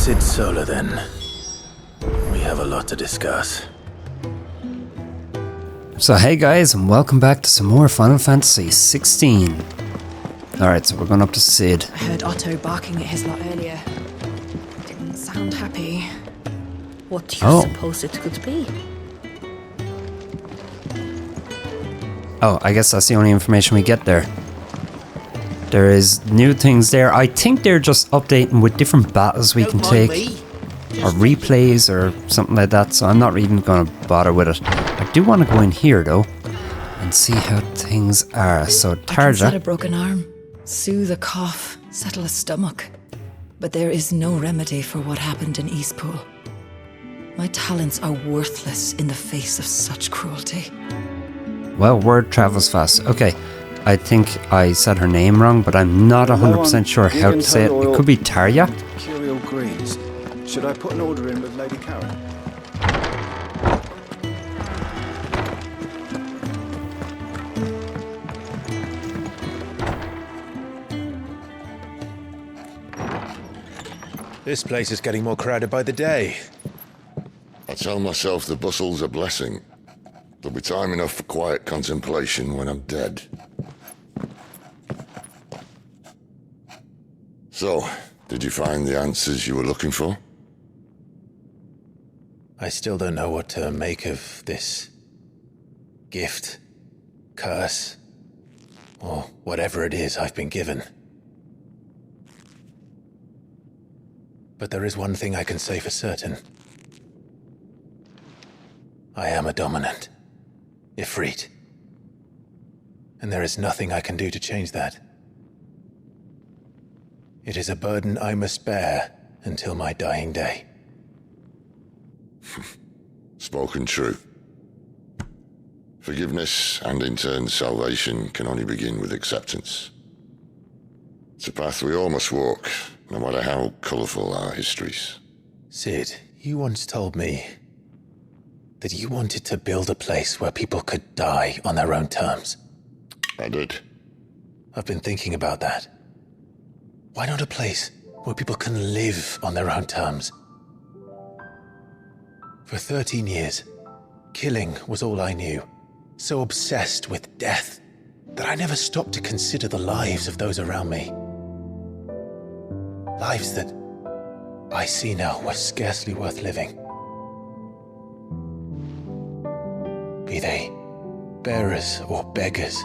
Sid Solar, then. We have a lot to discuss. So hey guys, and welcome back to some more Final Fantasy XVI. Alright, so we're going up to Sid. I heard Otto barking at his lot earlier. Didn't sound happy. What do you suppose it could be? Oh, I guess that's the only information we get there. There is new things there. I think they're just updating with different battles we can take. Or replays or something like that, so I'm not even going to bother with it. I do want to go in here though and see how things are. So I can set a Tarja, broken arm, soothe a cough, settle a stomach. But there is no remedy for what happened in Eastpool. My talents are worthless in the face of such cruelty. well, word travels fast. Okay, I think I said her name wrong, but I'm not 100% sure how to say it. It could be Tarja. Curial greens. Should I put an order in with Lady Karen? This place is getting more crowded by the day. I tell myself the bustle's a blessing. There'll be time enough for quiet contemplation when I'm dead. So, did you find the answers you were looking for? I still don't know what to make of this gift, curse, or whatever it is I've been given. But there is one thing I can say for certain. I am a dominant, Ifrit. And there is nothing I can do to change that. It is a burden I must bear until my dying day. Spoken true. Forgiveness and in turn salvation can only begin with acceptance. It's a path we all must walk, no matter how colourful our histories. Sid, you once told me that you wanted to build a place where people could die on their own terms. I did. I've been thinking about that. Why not a place where people can live on their own terms? For 13 years, killing was all I knew. So obsessed with death that I never stopped to consider the lives of those around me. Lives that I see now were scarcely worth living. Be they bearers or beggars,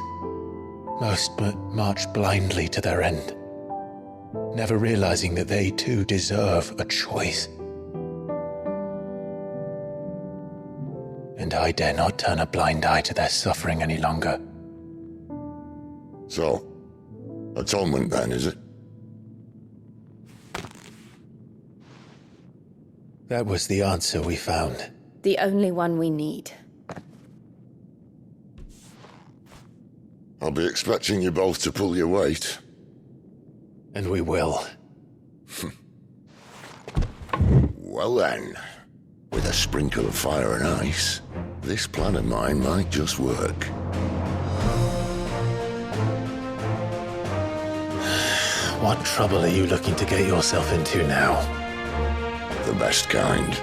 most but march blindly to their end, never realizing that they too deserve a choice. And I dare not turn a blind eye to their suffering any longer. So, atonement then, is it? That was the answer we found. The only one we need. I'll be expecting you both to pull your weight. And we will. Well then, with a sprinkle of fire and ice, this plan of mine might just work. What trouble are you looking to get yourself into now? The best kind.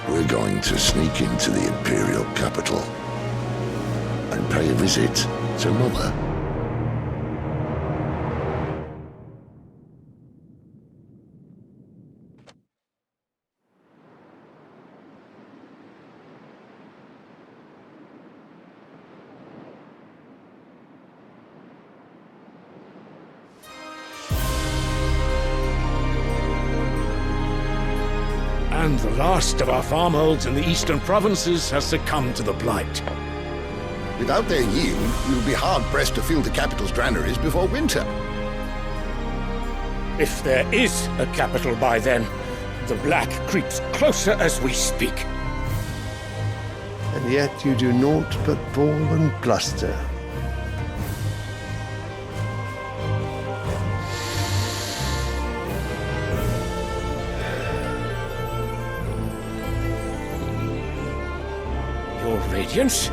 We're going to sneak into the Imperial capital and pay a visit to Mother. And the last of our farmholds in the eastern provinces has succumbed to the Blight. Without their yield, you'll be hard-pressed to fill the capital's granaries before winter. If there is a capital by then, the Black creeps closer as we speak. And yet you do naught but bawl and bluster. Your Radiance?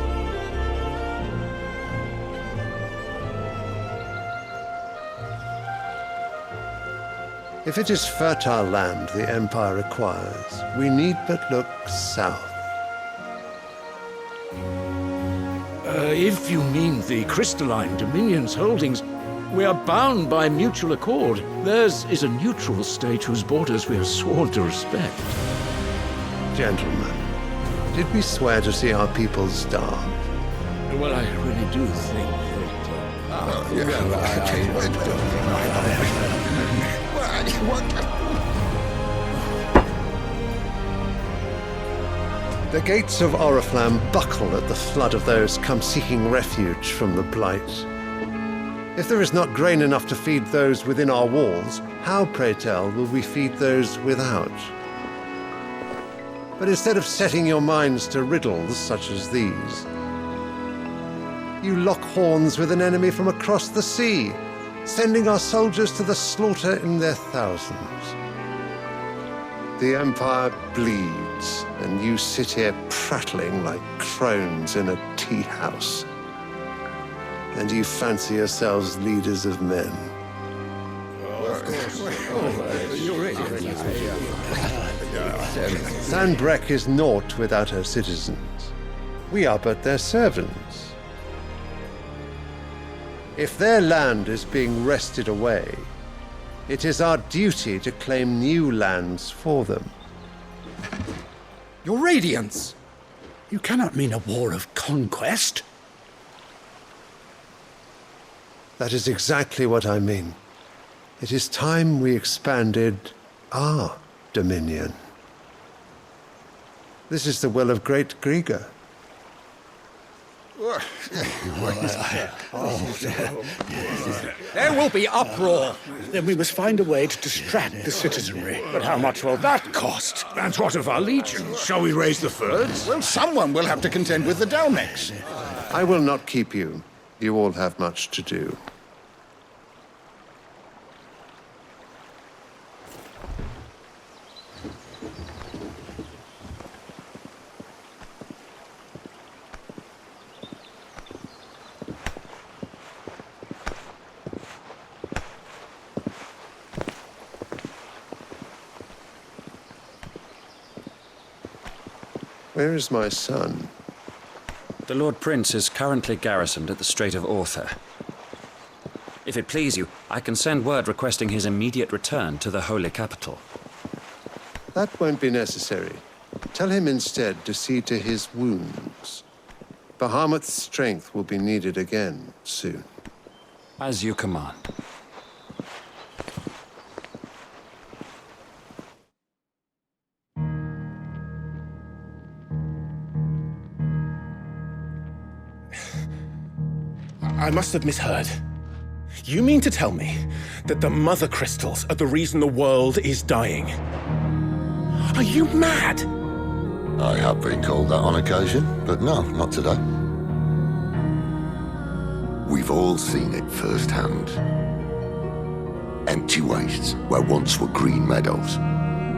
If it is fertile land the Empire requires, we need but look south. If you mean the crystalline Dominion's holdings, we are bound by mutual accord. Theirs is a neutral state whose borders we are sworn to respect. Gentlemen, did we swear to see our people starve? Well, I really do think The gates of Oriflamme buckle at the flood of those come seeking refuge from the Blight. If there is not grain enough to feed those within our walls, how, pray tell, will we feed those without? But instead of setting your minds to riddles such as these, you lock horns with an enemy from across the sea, sending our soldiers to the slaughter in their thousands. The Empire bleeds, and you sit here prattling like crones in a tea house. And you fancy yourselves leaders of men. Sandbreck is naught without her citizens. We are but their servants. If their land is being wrested away, it is our duty to claim new lands for them. Your Radiance! You cannot mean a war of conquest. That is exactly what I mean. It is time we expanded our dominion. This is the will of great Grieger. There will be uproar. Then we must find a way to distract the citizenry. But how much will that cost? And what of our legions? Shall we raise the Fyrds? Well, someone will have to contend with the Dalmex. I will not keep you. You all have much to do. Where is my son? The Lord Prince is currently garrisoned at the Strait of Author. If it please you, I can send word requesting his immediate return to the Holy Capital. That won't be necessary. Tell him instead to see to his wounds. Bahamut's strength will be needed again soon. As you command. I must have misheard. You mean to tell me that the Mother Crystals are the reason the world is dying? Are you mad? I have been called that on occasion, but no, not today. We've all seen it firsthand. Empty wastes where once were green meadows.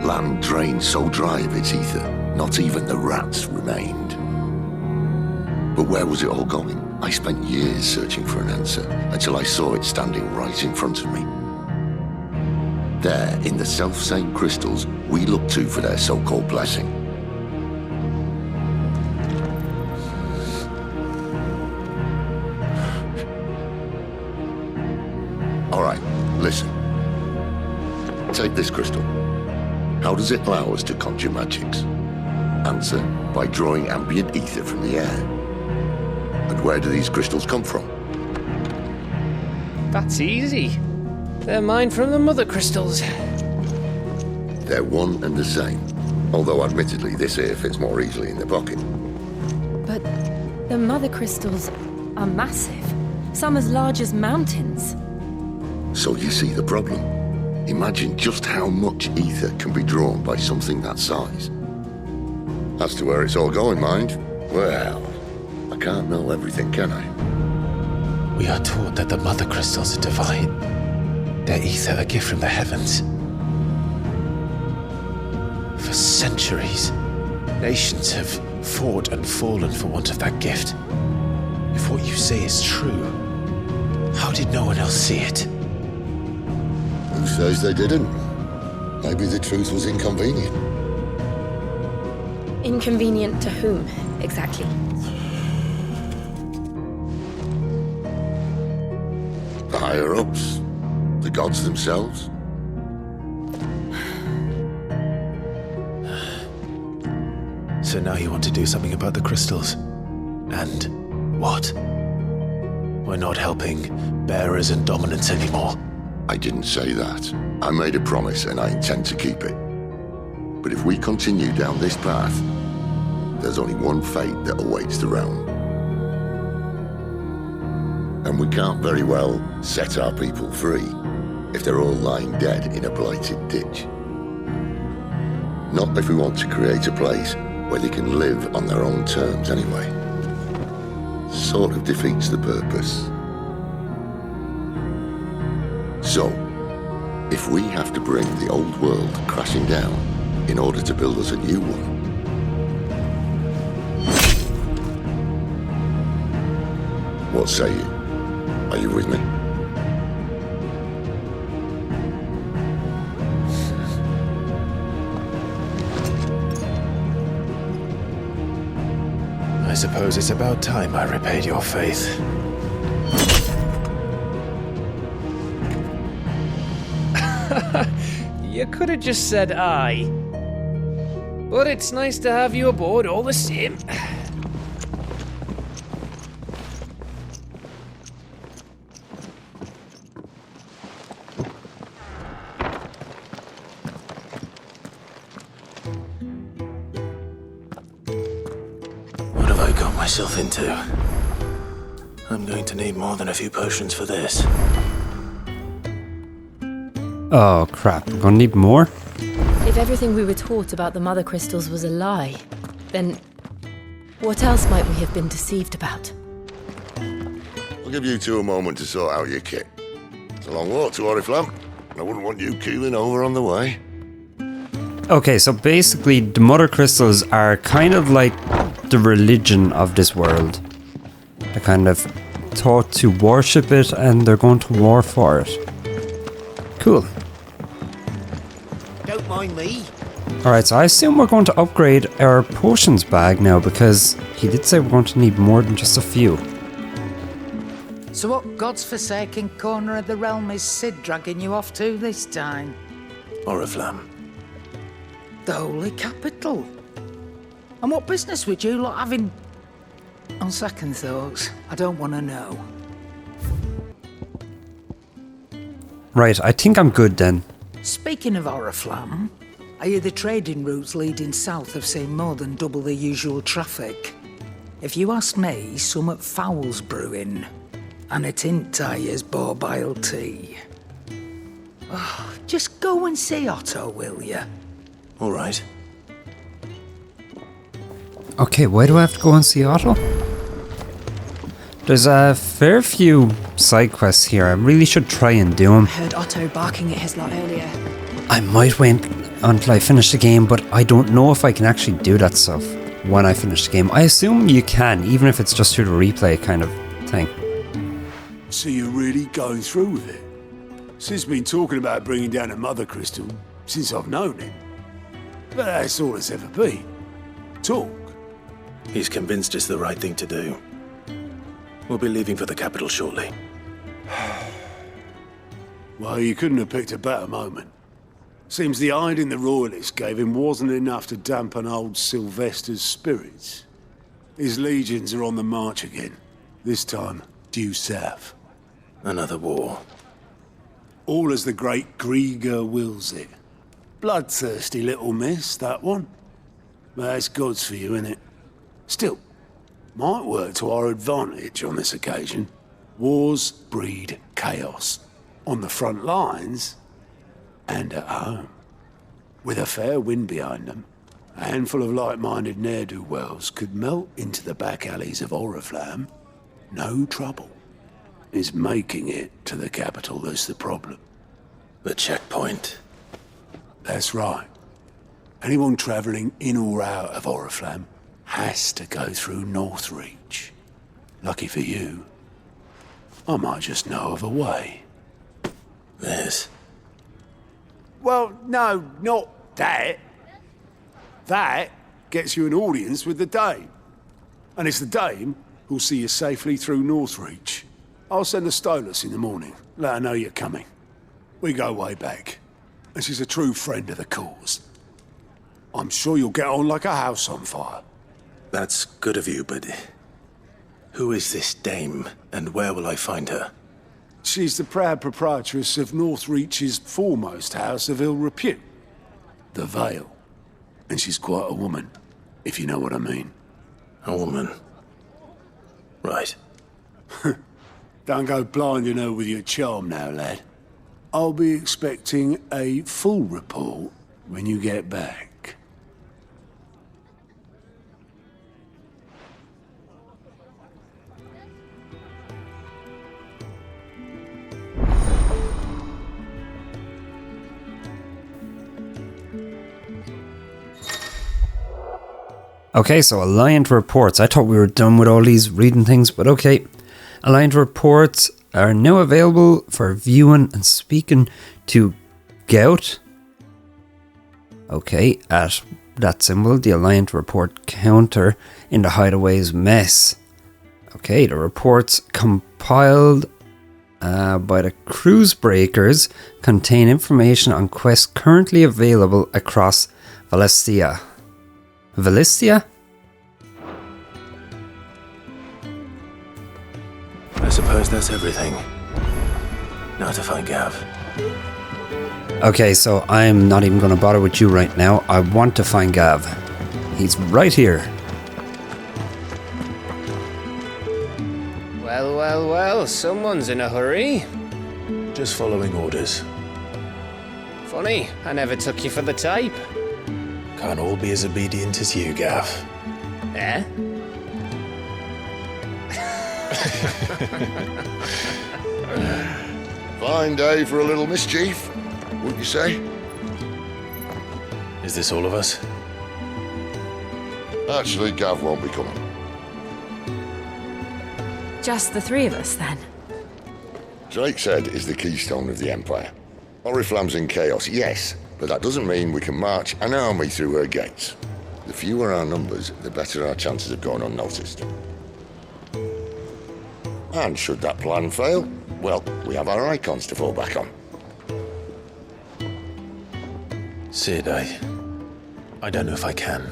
Land drained so dry of its ether, not even the rats remained. But where was it all going? I spent years searching for an answer until I saw it standing right in front of me. There, in the self-same crystals we look to for their so-called blessing. All right, listen. Take this crystal. How does it allow us to conjure magics? Answer, by drawing ambient ether from the air. And where do these crystals come from? That's easy. They're mine from the Mother Crystals. They're one and the same. Although admittedly this here fits more easily in the pocket. But the Mother Crystals are massive. Some as large as mountains. So you see the problem. Imagine just how much ether can be drawn by something that size. As to where it's all going, mind, well, I can't know everything, can I? We are taught that the Mother Crystals are divine. Their ether a gift from the heavens. For centuries, nations have fought and fallen for want of that gift. If what you say is true, how did no one else see it? Who says they didn't? Maybe the truth was inconvenient. Inconvenient to whom, exactly? The higher-ups, the gods themselves. So now you want to do something about the crystals? And what? We're not helping bearers and dominants anymore. I didn't say that. I made a promise and I intend to keep it. But if we continue down this path, there's only one fate that awaits the realm. And we can't very well set our people free if they're all lying dead in a blighted ditch. Not if we want to create a place where they can live on their own terms anyway. Sort of defeats the purpose. So, if we have to bring the old world crashing down in order to build us a new one, what say you? Are you with me? I suppose it's about time I repaid your faith. You could have just said aye. But it's nice to have you aboard all the same. What have I got myself into? I'm going to need more than a few potions for this. Oh crap, I'm gonna need more? If everything we were taught about the Mother Crystals was a lie, then what else might we have been deceived about? I'll give you two a moment to sort out your kit. It's a long walk to Oriflamme, and I wouldn't want you keeling over on the way. Okay, so basically the Mother Crystals are kind of like the religion of this world. They're kind of taught to worship it and they're going to war for it. Cool. Don't mind me. Alright, so I assume we're going to upgrade our potions bag now because he did say we're going to need more than just a few. So what God's forsaken corner of the realm is Sid dragging you off to this time? Oriflamme. The holy capital. And what business would you lot have in... On second thoughts, I don't want to know. Right, I think I'm good then. Speaking of Oriflamme, I hear the trading routes leading south have seen more than double the usual traffic. If you ask me, summat foul's brewing. And a Tintyre's borbile tea. Oh, just go and see Otto, will you? All right. Okay, why do I have to go and see Otto? There's a fair few side quests here. I really should try and do them. I heard Otto barking at his lot earlier. I might wait until I finish the game, but I don't know if I can actually do that stuff when I finish the game. I assume you can, even if it's just through the replay kind of thing. So you're really going through with it? Sid's been talking about bringing down a Mother Crystal since I've known him. But that's all it's ever been. Talk. He's convinced it's the right thing to do. We'll be leaving for the capital shortly. Well, you couldn't have picked a better moment. Seems the hiding the royalists gave him wasn't enough to dampen old Sylvester's spirits. His legions are on the march again, this time due south. Another war. All as the great Grieger wills it. Bloodthirsty little miss, that one. But that's God's for you, innit? Still, might work to our advantage on this occasion. Wars breed chaos. On the front lines, and at home. With a fair wind behind them, a handful of like-minded ne'er-do-wells could melt into the back alleys of Oriflamme. No trouble. It's making it to the capital that's the problem. The checkpoint. That's right. Anyone travelling in or out of Oriflamme has to go through Northreach. Lucky for you, I might just know of a way. There's Well, no, not that. That gets you an audience with the Dame. And it's the Dame who'll see you safely through Northreach. I'll send the Stolas in the morning. Let her know you're coming. We go way back. And she's a true friend of the cause. I'm sure you'll get on like a house on fire. That's good of you, but who is this dame, and where will I find her? She's the proud proprietress of Northreach's foremost house of ill repute, the Vale. And she's quite a woman, if you know what I mean. A woman? Right. Don't go blinding her with your charm now, lad. I'll be expecting a full report when you get back. Okay, so Alliant reports. I thought we were done with all these reading things, but okay. Alliant reports are now available for viewing and speaking to Gout. Okay, at that symbol, the Alliant report counter in the Hideaway's mess. Okay, the reports compiled by the Cruise Breakers contain information on quests currently available across Valisthea. Valisthea? I suppose that's everything. Now to find Gav. Okay, so I'm not even going to bother with you right now. I want to find Gav. He's right here. Well, well, well, someone's in a hurry. Just following orders. Funny, I never took you for the type. Can't all be as obedient as you, Gav. Eh? Fine day for a little mischief, wouldn't you say? Is this all of us? Actually, Gav won't be coming. Just the three of us, then? Drake's Head is the keystone of the Empire. Oriflamme's in chaos, yes, but that doesn't mean we can march an army through her gates. The fewer our numbers, the better our chances of going unnoticed. And should that plan fail, well, we have our Eikons to fall back on. Sid, I don't know if I can.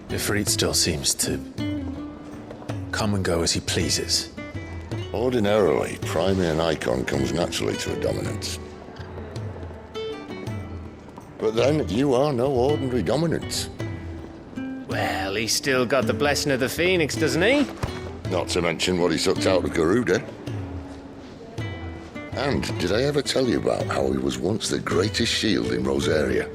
Ifrit still seems to come and go as he pleases. Ordinarily, priming an Eikon comes naturally to a dominance. But then, you are no ordinary dominance. Well, he's still got the blessing of the Phoenix, doesn't he? Not to mention what he sucked out of Garuda. And did I ever tell you about how he was once the greatest shield in Rosaria?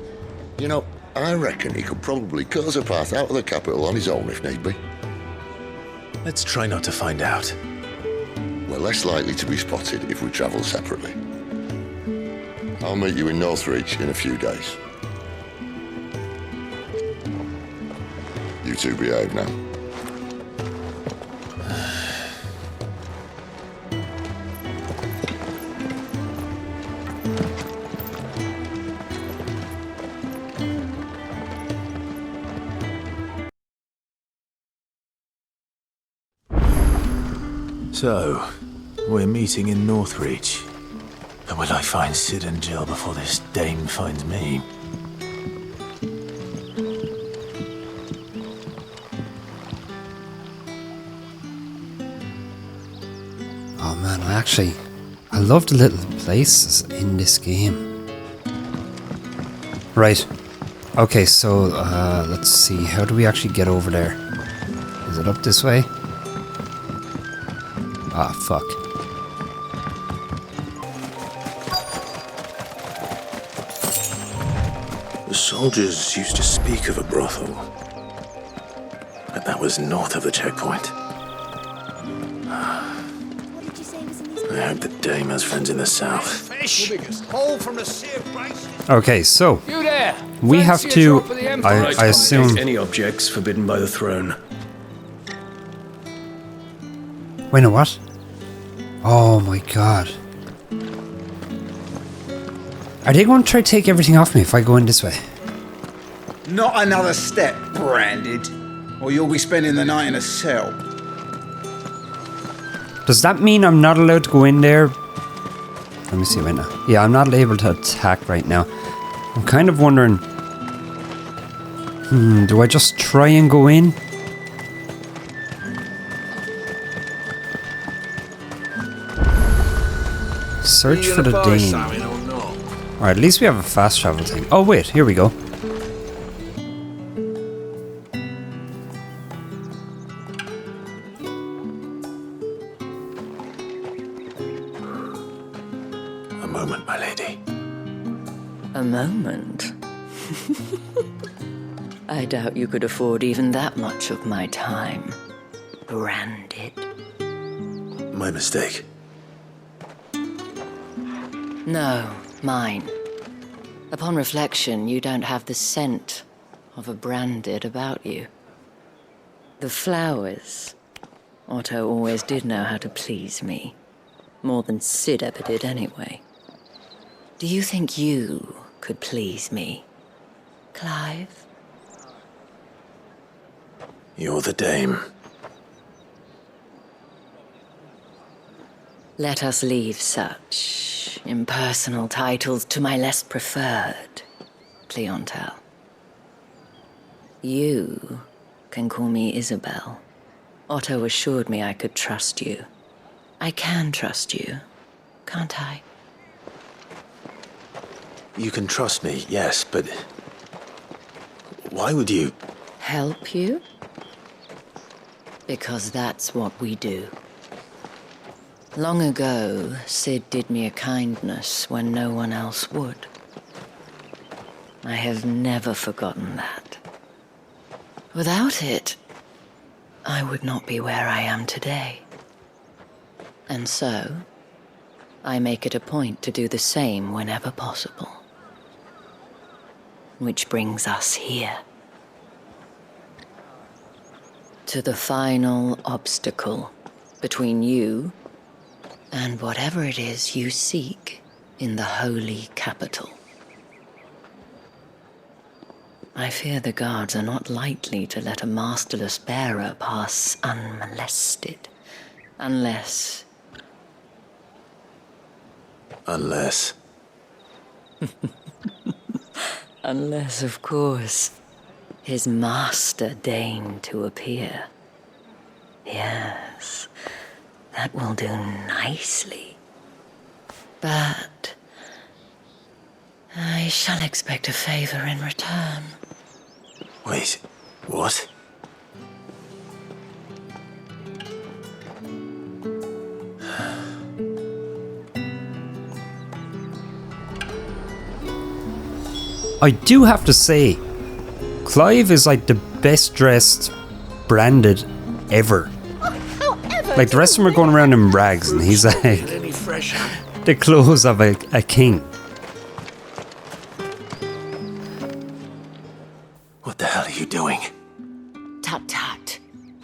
You know, I reckon he could probably cut us a path out of the capital on his own if need be. Let's try not to find out. We're less likely to be spotted if we travel separately. I'll meet you in Northreach in a few days. You two behave now. So, we're meeting in Northreach. But will I find Sid and Jill before this dame finds me? Oh man, I love the little places in this game. Right. Okay, so let's see. How do we actually get over there? Is it up this way? Ah, fuck. The soldiers used to speak of a brothel. But that was north of the checkpoint. I hope the dame has friends in the south. Fish! Haul from the sea of grace. Okay, so You there! we have Fancy a to. drop of the Emperor? I assume. Any objects forbidden by the throne. Wait, no, what? Oh my god. Are they going to try to take everything off me if I go in this way? Not another step, Branded, or you'll be spending the night in a cell. Does that mean I'm not allowed to go in there? Let me see right now. Yeah, I'm not able to attack right now. I'm kind of wondering... do I just try and go in? Search for the Dane. Alright, at least we have a fast travel thing. Oh wait, here we go. A moment, my lady. A moment? I doubt you could afford even that much of my time. Branded. My mistake. No, mine. Upon reflection, you don't have the scent of a Branded about you. The flowers. Otto always did know how to please me. More than Sid ever did anyway. Do you think you could please me, Clive? You're the dame. Let us leave such impersonal titles to my less preferred clientele. You can call me Isabel. Otto assured me I could trust you. I can trust you, can't I? You can trust me, yes, but... why would you... Help you? Because that's what we do. Long ago, Sid did me a kindness when no one else would. I have never forgotten that. Without it, I would not be where I am today. And so, I make it a point to do the same whenever possible. Which brings us here. To the final obstacle between you and whatever it is you seek in the holy capital. I fear the guards are not likely to let a masterless bearer pass unmolested. Unless... Unless... Unless, of course, his master deigned to appear. Yes, that will do nicely. But I shall expect a favor in return. Wait, what? I do have to say, Clive is like the best dressed Branded ever. Like the rest of them are going around in rags and he's like the clothes of a king. What the hell are you doing? Tut tut.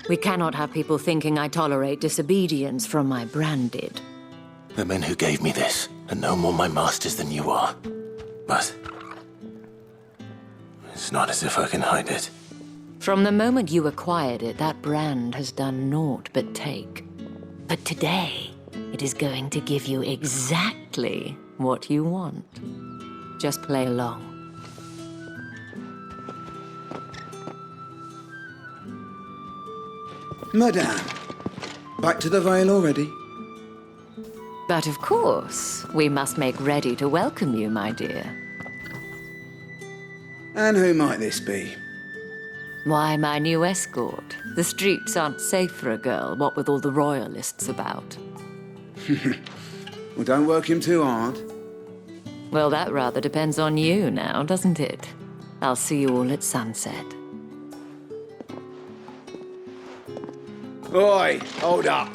We cannot have people thinking I tolerate disobedience from my Branded. The men who gave me this are no more my masters than you are. But... it's not as if I can hide it. From the moment you acquired it, that brand has done naught but take. But today, it is going to give you exactly what you want. Just play along. Madame, back to the Vale already? But of course, we must make ready to welcome you, my dear. And who might this be? Why, my new escort. The streets aren't safe for a girl, what with all the royalists about. Well, don't work him too hard. Well, that rather depends on you now, doesn't it? I'll see you all at sunset. Oi, hold up.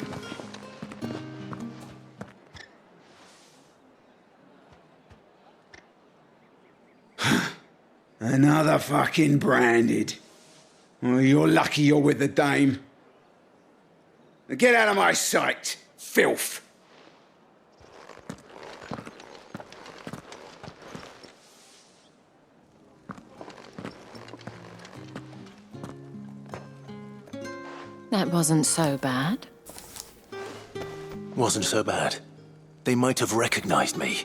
Another fucking Branded. Well, you're lucky you're with the dame. Now get out of my sight, filth. That wasn't so bad. Wasn't so bad. They might have recognized me.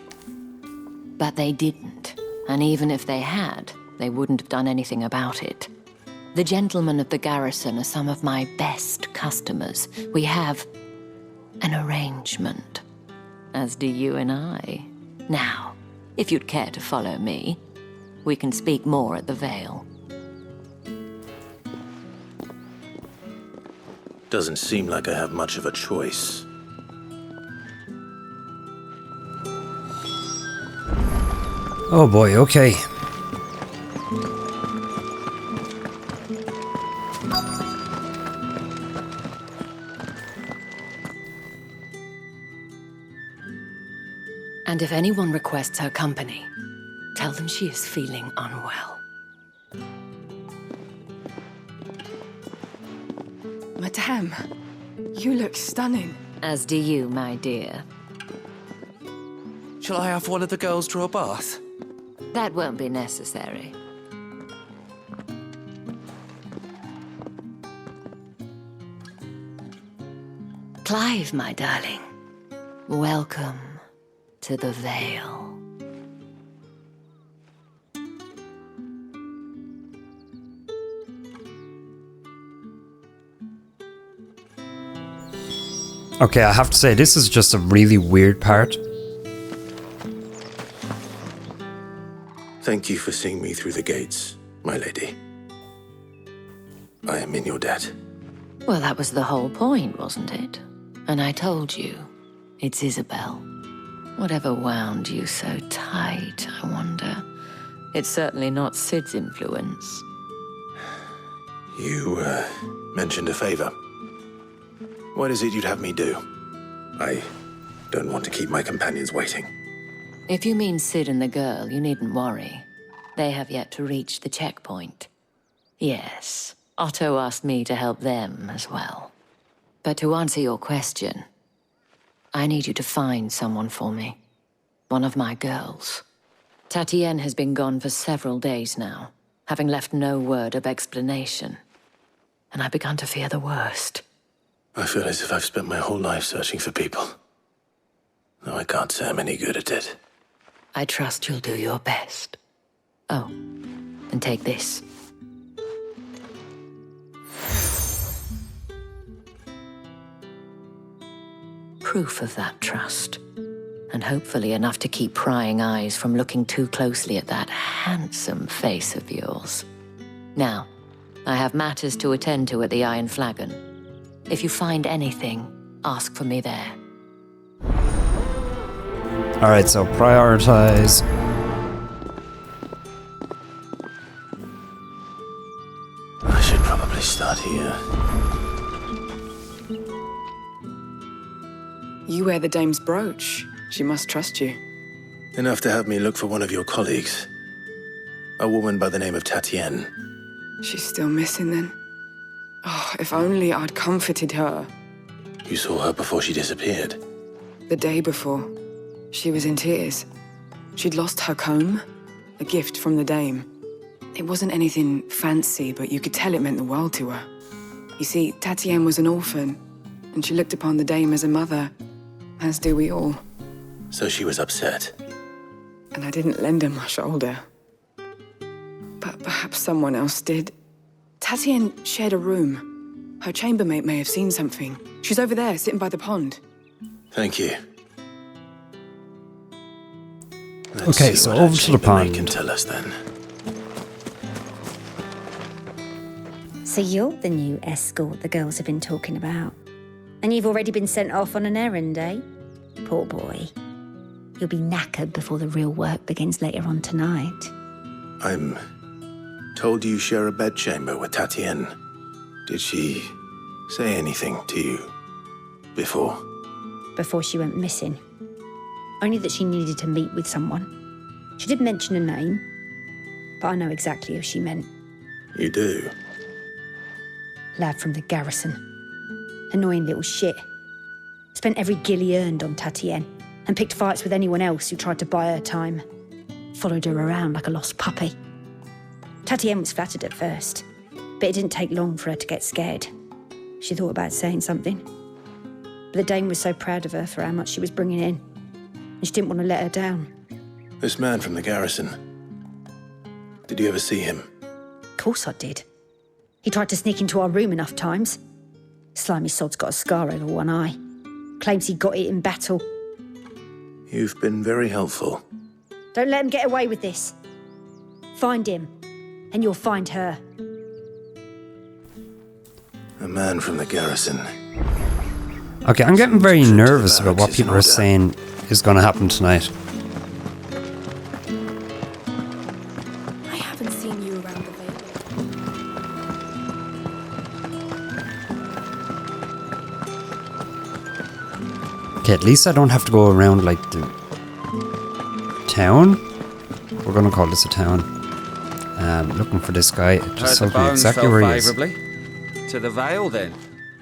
But they didn't. And even if they had, they wouldn't have done anything about it. The gentlemen of the garrison are some of my best customers. We have an arrangement, as do you and I. Now, if you'd care to follow me, we can speak more at the Vale. Doesn't seem like I have much of a choice. Oh boy, okay. And if anyone requests her company, tell them she is feeling unwell. Madame, you look stunning. As do you, my dear. Shall I have one of the girls draw a bath? That won't be necessary. Clive, my darling. Welcome to the Vale. Okay, I have to say, this is just a really weird part. Thank you for seeing me through the gates, my lady. I am in your debt. Well, that was the whole point, wasn't it? And I told you, it's Isabel. Whatever wound you so tight, I wonder. It's certainly not Sid's influence. You, mentioned a favor. What is it you'd have me do? I don't want to keep my companions waiting. If you mean Sid and the girl, you needn't worry. They have yet to reach the checkpoint. Yes, Otto asked me to help them as well. But to answer your question, I need you to find someone for me. One of my girls. Tatienne has been gone for several days now, having left no word of explanation. And I've begun to fear the worst. I feel as if I've spent my whole life searching for people. Though I can't say I'm any good at it. I trust you'll do your best. Oh, and take this. Proof of that trust. And hopefully enough to keep prying eyes from looking too closely at that handsome face of yours. Now, I have matters to attend to at the Iron Flagon. If you find anything, ask for me there. Alright, so prioritize. I should probably start here. You wear the dame's brooch. She must trust you. Enough to have me look for one of your colleagues. A woman by the name of Tatienne. She's still missing then. Oh, if only I'd comforted her. You saw her before she disappeared. The day before, she was in tears. She'd lost her comb, a gift from the dame. It wasn't anything fancy, but you could tell it meant the world to her. You see, Tatienne was an orphan, and she looked upon the dame as a mother, as do we all. So she was upset. And I didn't lend her my shoulder. But perhaps someone else did. Tatienne shared a room. Her chambermaid may have seen something. She's over there, sitting by the pond. Thank you. Okay, so over to the pond. Can tell us then. So you're the new escort the girls have been talking about. And you've already been sent off on an errand, eh? Poor boy. You'll be knackered before the real work begins later on tonight. I'm told you share a bedchamber with Tatienne. Did she say anything to you before? Before she went missing. Only that she needed to meet with someone. She did mention a name, but I know exactly who she meant. You do? Lad from the garrison. Annoying little shit. Spent every guil he earned on Tatienne, and picked fights with anyone else who tried to buy her time. Followed her around like a lost puppy. Tatienne was flattered at first, but it didn't take long for her to get scared. she thought about saying something. But the Dame was so proud of her for how much she was bringing in, and she didn't want to let her down. This man from the garrison. Did you ever see him? Of course I did. He tried to sneak into our room enough times. Slimy sod's got a scar over one eye. Claims he got it in battle. You've been very helpful. Don't let him get away with this. Find him, and you'll find her. A man from the garrison. Okay, I'm getting very nervous about what people are saying is going to happen tonight. I haven't seen you around the Vale. Okay, at least I don't have to go around like the town. We're going to call this a town. Looking for this guy. It just tells me exactly where he is. To the Vale, then?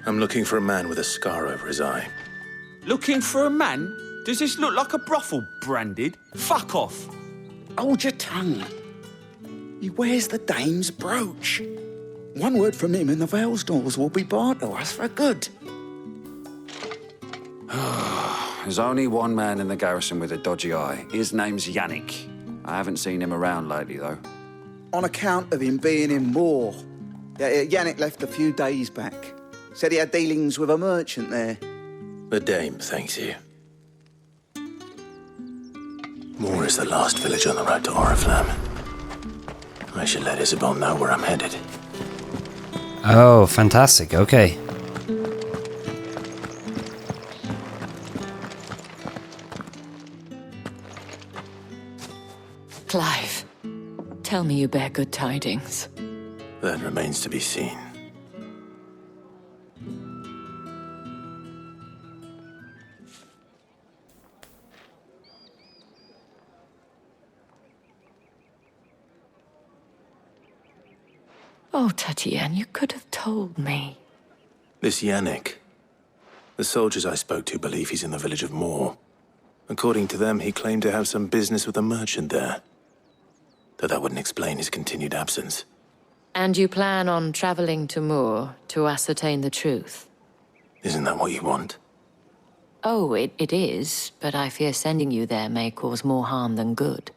I'm looking for a man with a scar over his eye. Looking for a man? Does this look like a brothel, Branded? Fuck off! Hold your tongue. He wears the Dame's brooch. One word from him and the Vale's doors will be barred to us for good. There's only one man in the garrison with a dodgy eye. His name's Yannick. I haven't seen him around lately, though. On account of him being in war. Yannick left a few days back. Said he had dealings with a merchant there. The Dame thanks you. Moor is the last village on the road to Oriflamme. I should let Isabel know where I'm headed. Oh, fantastic. Okay. Clive, tell me you bear good tidings. That remains to be seen. Oh, Tatiana, you could have told me. This Yannick. The soldiers I spoke to believe he's in the village of Moor. According to them, he claimed to have some business with a merchant there. Though that wouldn't explain his continued absence. And you plan on traveling to Moor to ascertain the truth? Isn't that what you want? Oh, it is, but I fear sending you there may cause more harm than good.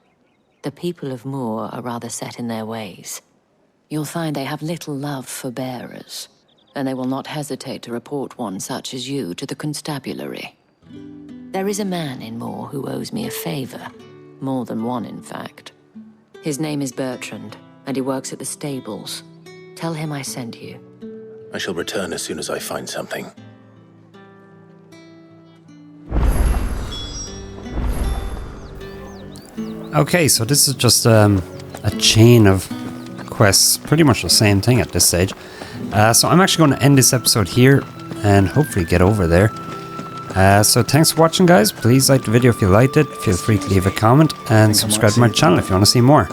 The people of Moor are rather set in their ways. You'll find they have little love for bearers, and they will not hesitate to report one such as you to the constabulary. There is a man in Moor who owes me a favor. More than one, in fact. His name is Bertrand, and he works at the stables. Tell him I sent you. I shall return as soon as I find something. Okay, so this is just a chain of quests, pretty much the same thing at this stage. So I'm actually going to end this episode here and hopefully get over there. So thanks for watching, guys. Please like the video if you liked it. Feel free to leave a comment and subscribe to my channel if you want to see more.